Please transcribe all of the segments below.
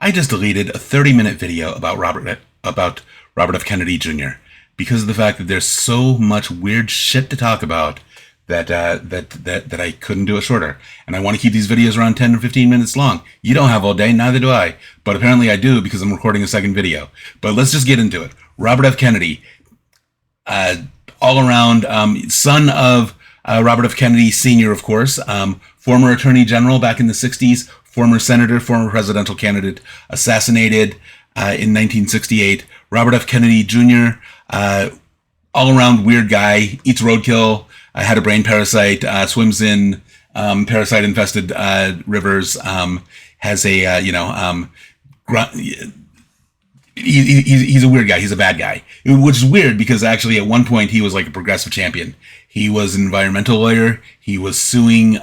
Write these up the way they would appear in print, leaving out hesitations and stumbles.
I just deleted a 30-minute video about Robert F. Kennedy Jr. because of the fact that there's so much weird shit to talk about that I couldn't do it shorter. And I want to keep these videos around 10 or 15 minutes long. You don't have all day, neither do I. But apparently I do because I'm recording a second video. But let's just get into it. Robert F. Kennedy, all around son of Robert F. Kennedy Sr., of course, former Attorney General back in the 60s, former senator, former presidential candidate, assassinated in 1968. Robert F. Kennedy Jr., all-around weird guy, eats roadkill, had a brain parasite, swims in parasite-infested rivers, has a, he's a weird guy. He's a bad guy, which is weird because actually at one point he was like a progressive champion. He was an environmental lawyer. He was suing,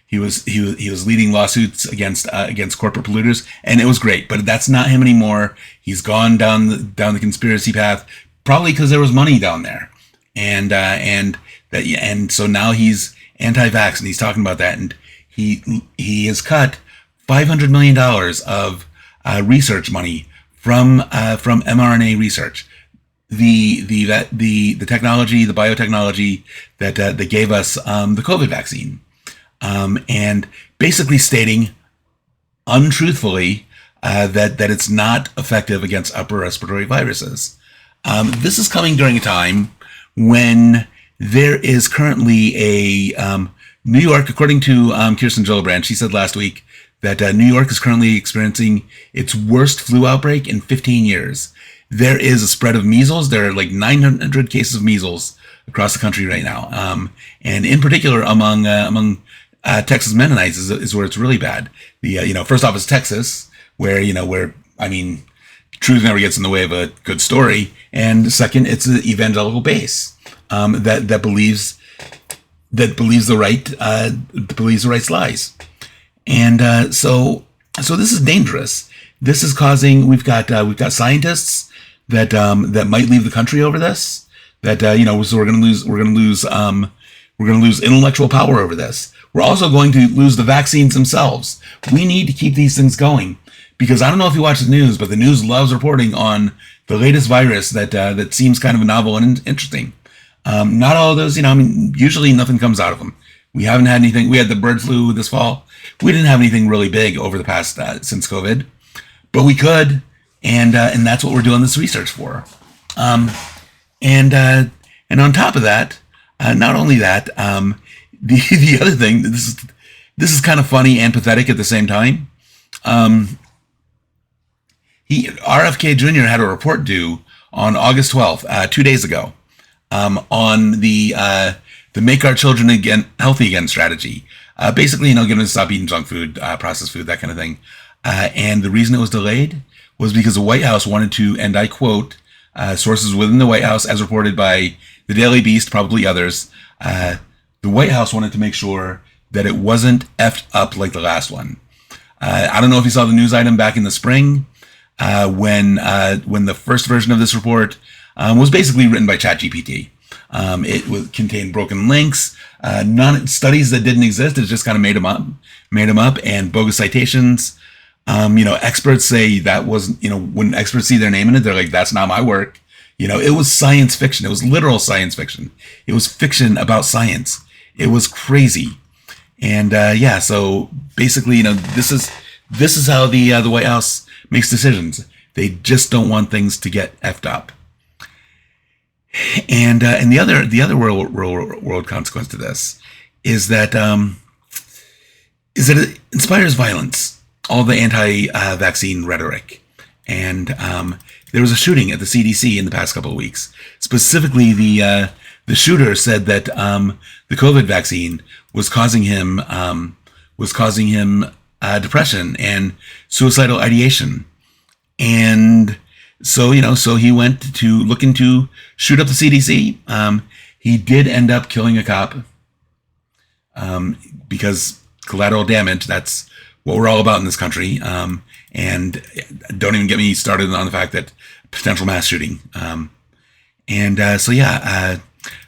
he was leading lawsuits against corporate polluters, and it was great. But that's not him anymore. He's gone down the conspiracy path, probably because there was money down there, and so now he's anti-vax, and he's talking about that, and he has cut $500 million of research money from mRNA research, the technology, the biotechnology that gave us the COVID vaccine. And basically stating untruthfully that it's not effective against upper respiratory viruses. This is coming during a time when there is currently a New York, according to Kirsten Gillibrand, she said last week that New York is currently experiencing its worst flu outbreak in 15 years. There is a spread of measles. There are like 900 cases of measles across the country right now, and in particular among Texas Mennonites is where it's really bad. First off is Texas, where truth never gets in the way of a good story, and second, it's an evangelical base that believes the right's lies, and so this is dangerous. This is causing. We've got scientists that might leave the country over this. So we're going to lose intellectual power over this. We're also going to lose the vaccines themselves. We need to keep these things going because I don't know if you watch the news, but the news loves reporting on the latest virus that seems kind of novel and interesting. Not all of those, usually nothing comes out of them. We haven't had anything. We had the bird flu this fall. We didn't have anything really big over the past since COVID, but we could, and that's what we're doing this research for. And on top of that, not only that, the other thing, this is kind of funny and pathetic at the same time. RFK Jr. had a report due on August 12th, 2 days ago, on the Make Our Children Healthy Again strategy. Basically, getting them to stop eating junk food, processed food, that kind of thing. And the reason it was delayed was because the White House wanted to, and I quote, sources within the White House, as reported by the Daily Beast, probably others, the White House wanted to make sure that it wasn't effed up like the last one. I don't know if you saw the news item back in the spring when the first version of this report was basically written by ChatGPT. It contained broken links, studies that didn't exist. It just kind of made them up, and bogus citations. Experts say that wasn't. When experts see their name in it, they're like, "That's not my work." It was science fiction. It was literal science fiction. It was fiction about science. It was crazy. And so basically, this is how the White House makes decisions. They just don't want things to get effed up. And the other world consequence to this is that it inspires violence. All the anti-vaccine rhetoric, and there was a shooting at the CDC in the past couple of weeks. Specifically, the shooter said that the COVID vaccine was causing him depression and suicidal ideation, and so he went to looking to shoot up the CDC. He did end up killing a cop because collateral damage. That's what we're all about in this country. And don't even get me started on the fact that potential mass shooting.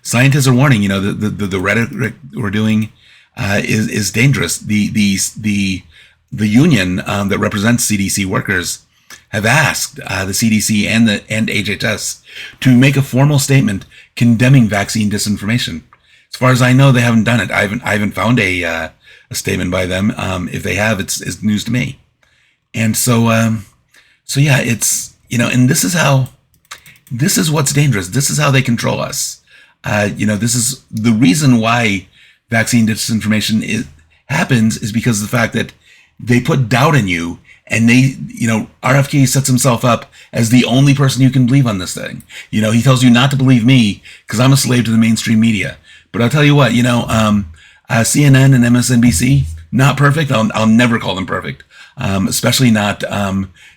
Scientists are warning, the rhetoric we're doing is dangerous. The the union that represents CDC workers have asked the CDC and HHS to make a formal statement condemning vaccine disinformation. As far as I know, they haven't done it. I haven't found a statement by them. If they have, it's news to me. And so yeah, it's, and this is what's dangerous. This is how they control us. This is the reason why vaccine disinformation happens is because of the fact that they put doubt in you, and RFK sets himself up as the only person you can believe on this thing. He tells you not to believe me because I'm a slave to the mainstream media. But I'll tell you what, CNN and MSNBC, not perfect. I'll never call them perfect, especially not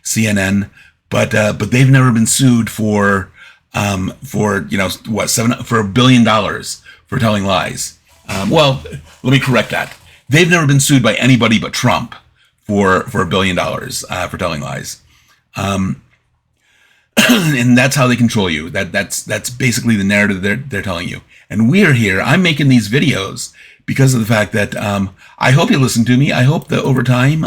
CNN. But they've never been sued for $1 billion for telling lies. Well, let me correct that. They've never been sued by anybody but Trump for $1 billion for telling lies. And that's how they control you. That's basically the narrative they're telling you. And we're here. I'm making these videos because of the fact that I hope you listen to me. I hope that over time,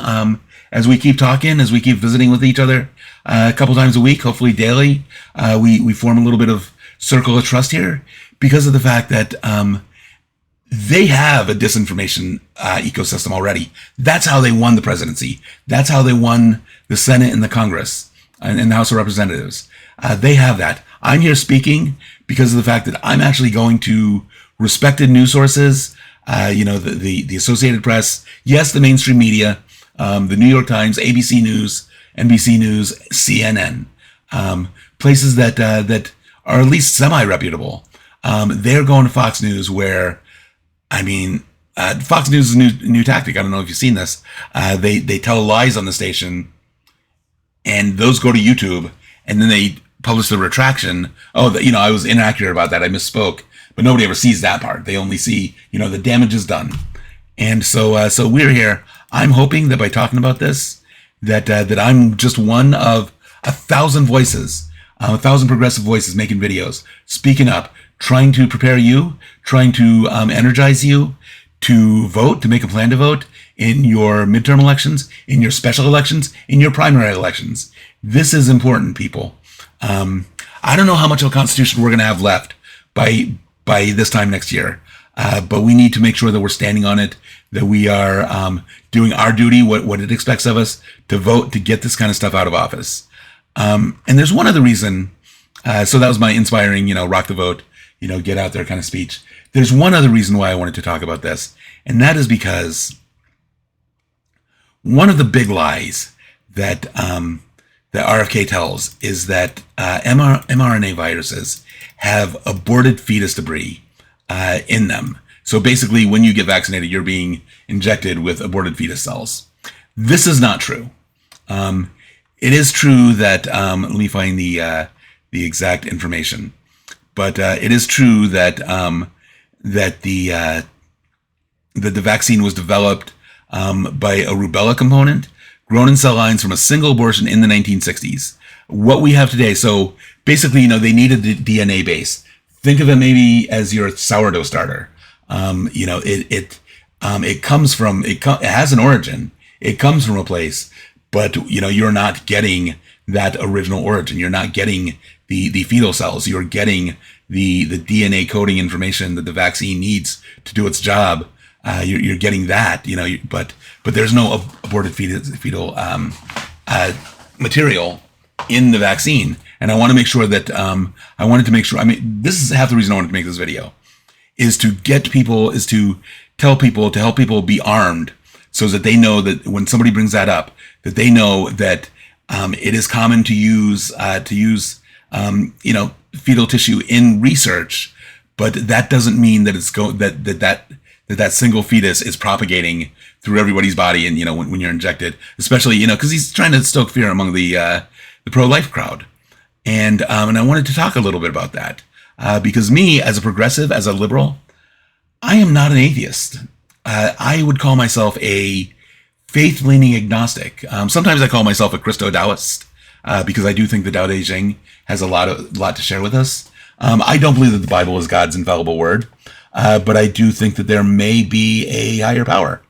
as we keep talking, as we keep visiting with each other a couple times a week, hopefully daily, we form a little bit of circle of trust here because of the fact that they have a disinformation ecosystem already. That's how they won the presidency. That's how they won the Senate and the Congress and the House of Representatives. They have that. I'm here speaking because of the fact that I'm actually going to respected news sources, the Associated Press, yes, the mainstream media, the New York Times, ABC News, NBC News, CNN, places that are at least semi-reputable. They're going to Fox News where, Fox News is a new tactic. I don't know if you've seen this. They tell lies on the station, and those go to YouTube, and then they publish the retraction. Oh, I was inaccurate about that. I misspoke. But nobody ever sees that part. They only see, the damage is done. And so we're here. I'm hoping that by talking about this, that I'm just one of 1,000 voices, 1,000 progressive voices making videos, speaking up, trying to prepare you, trying to energize you to vote, to make a plan to vote in your midterm elections, in your special elections, in your primary elections. This is important, people. I don't know how much of a constitution we're going to have left by this time next year, but we need to make sure that we're standing on it, that we are doing our duty, what it expects of us, to vote to get this kind of stuff out of office. And there's one other reason. So that was my inspiring, rock the vote, get out there kind of speech. There's one other reason why I wanted to talk about this, and that is because one of the big lies that that RFK tells is that mRNA viruses have aborted fetus debris in them. So basically, when you get vaccinated, you're being injected with aborted fetus cells. This is not true. It is true that let me find the exact information, but it is true that that the vaccine was developed by a rubella component grown in cell lines from a single abortion in the 1960s. What we have today, so basically, they needed a DNA base. Think of it maybe as your sourdough starter. It comes from, it has an origin. It comes from a place, but you're not getting that original origin. You're not getting the fetal cells. You're getting the DNA coding information that the vaccine needs to do its job. You're getting that, but there's no aborted fetal material in the vaccine. And I want to make sure that this is half the reason I wanted to make this video, is to get people, is to tell people, to help people be armed so that they know that when somebody brings that up, that they know that it is common to use fetal tissue in research, but that doesn't mean that that single fetus is propagating through everybody's body. And when you're injected, especially because he's trying to stoke fear among the pro-life crowd, and I wanted to talk a little bit about that because me, as a progressive, as a liberal, I am not an atheist. I would call myself a faith-leaning agnostic. Sometimes I call myself a Christo-Taoist because I do think the Tao Te Ching has a lot to share with us. I don't believe that the Bible is God's infallible word, but I do think that there may be a higher power.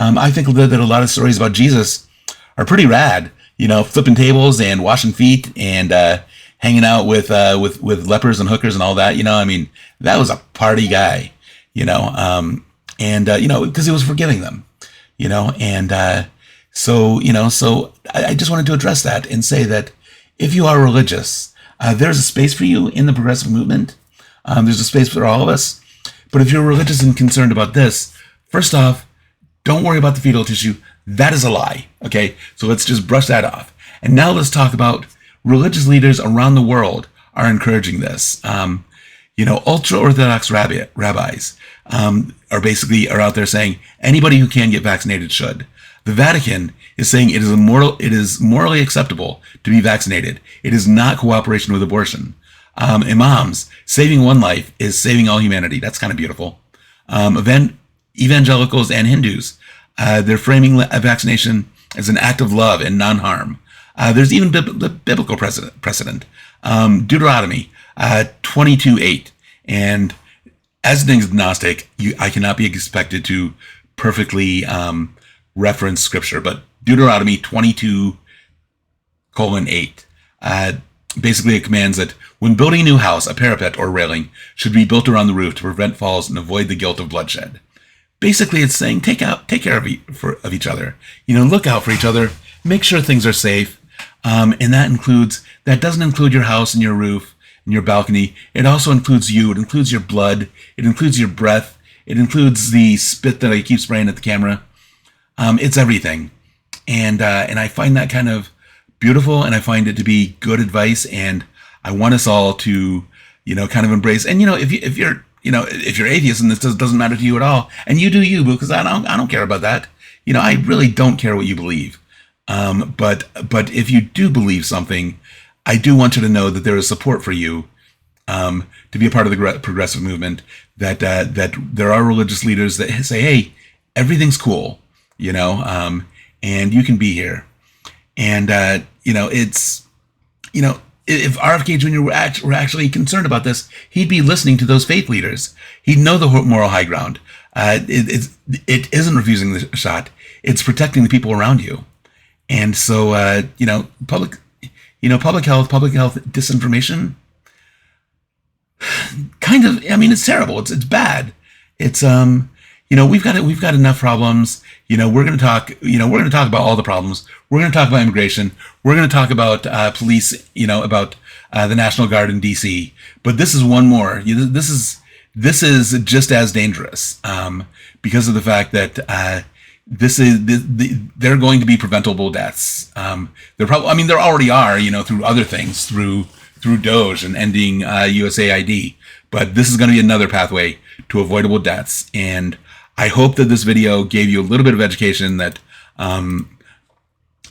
I think that a lot of stories about Jesus are pretty rad. Flipping tables and washing feet and hanging out with lepers and hookers and all that. That was a party guy. Because he was forgiving them. So I just wanted to address that and say that if you are religious, there's a space for you in the progressive movement. There's a space for all of us. But if you're religious and concerned about this, first off, don't worry about the fetal tissue. That is a lie. Okay, so let's just brush that off. And now let's talk about religious leaders around the world are encouraging this. Ultra-Orthodox rabbis are out there saying anybody who can get vaccinated should. The Vatican is saying it is morally acceptable to be vaccinated. It is not cooperation with abortion. Imams, saving one life is saving all humanity. That's kind of beautiful. Evangelicals and Hindus, they're framing vaccination as an act of love and non-harm. There's even biblical precedent. Deuteronomy 22:8. And as an agnostic, I cannot be expected to perfectly reference scripture, but Deuteronomy 22:8. Basically, it commands that when building a new house, a parapet or railing should be built around the roof to prevent falls and avoid the guilt of bloodshed. Basically, it's saying take care of each other. Look out for each other. Make sure things are safe, and that doesn't include your house and your roof and your balcony. It also includes you. It includes your blood. It includes your breath. It includes the spit that I keep spraying at the camera. It's everything, and I find that kind of beautiful, and I find it to be good advice, and I want us all to, kind of embrace. And if you're atheist and this doesn't matter to you at all, and you do you, because I don't care about that. I really don't care what you believe. But if you do believe something, I do want you to know that there is support for you, to be a part of the progressive movement. That there are religious leaders that say, hey, everything's cool, and you can be here. And, if RFK Jr. were actually concerned about this, he'd be listening to those faith leaders. He'd know the moral high ground. It isn't refusing the shot. It's protecting the people around you. And so, public health disinformation, kind of, it's terrible. It's bad. It's, we've got enough problems. We're going to talk about all the problems. We're going to talk about immigration. We're going to talk about police, about the National Guard in DC. But this is one more. This is just as dangerous, because of the fact that they're going to be preventable deaths. There already are, through other things, through DOGE and ending USAID. But this is going to be another pathway to avoidable deaths. And I hope that this video gave you a little bit of education that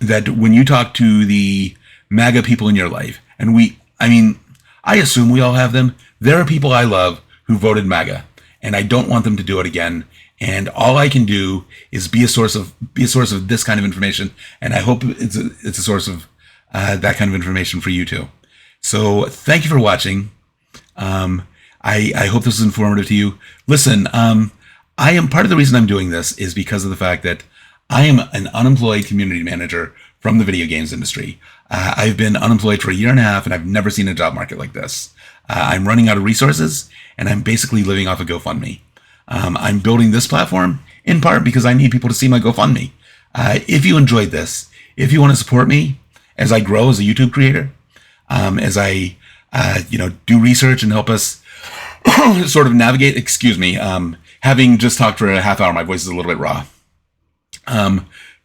that when you talk to the MAGA people in your life, and I assume we all have them. There are people I love who voted MAGA, and I don't want them to do it again. And all I can do is be a source of this kind of information, and I hope it's a source of that kind of information for you too. So thank you for watching. I hope this is informative to you. Listen, I am part of the reason I'm doing this is because of the fact that I am an unemployed community manager from the video games industry. I've been unemployed for 1.5 years, and I've never seen a job market like this. I'm running out of resources, and I'm basically living off of GoFundMe. I'm building this platform in part because I need people to see my GoFundMe. If you enjoyed this, if you want to support me as I grow as a YouTube creator, as I do research and help us sort of navigate, having just talked for a half hour, my voice is a little bit raw.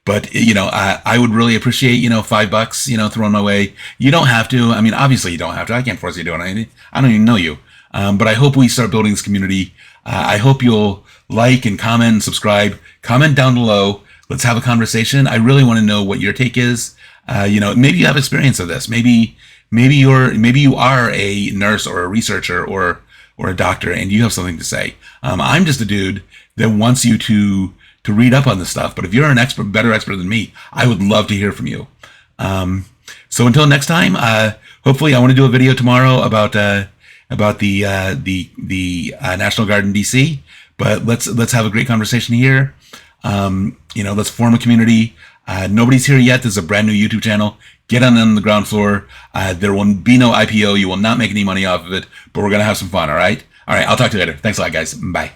But I would really appreciate, $5, thrown my way. You don't have to. Obviously you don't have to. I can't force you to do anything. I don't even know you. But I hope we start building this community. I hope you'll like and comment and subscribe. Comment down below. Let's have a conversation. I really want to know what your take is. Maybe you have experience of this. Maybe you are a nurse or a researcher or a doctor, and you have something to say. I'm just a dude that wants you to read up on this stuff. But if you're an better expert than me, I would love to hear from you. So until next time, hopefully I want to do a video tomorrow about the National Guard in DC. But let's have a great conversation here. Let's form a community. Nobody's here yet. This is a brand new YouTube channel. Get on the ground floor. There will be no IPO. You will not make any money off of it, but we're going to have some fun. All right. I'll talk to you later. Thanks a lot, guys. Bye.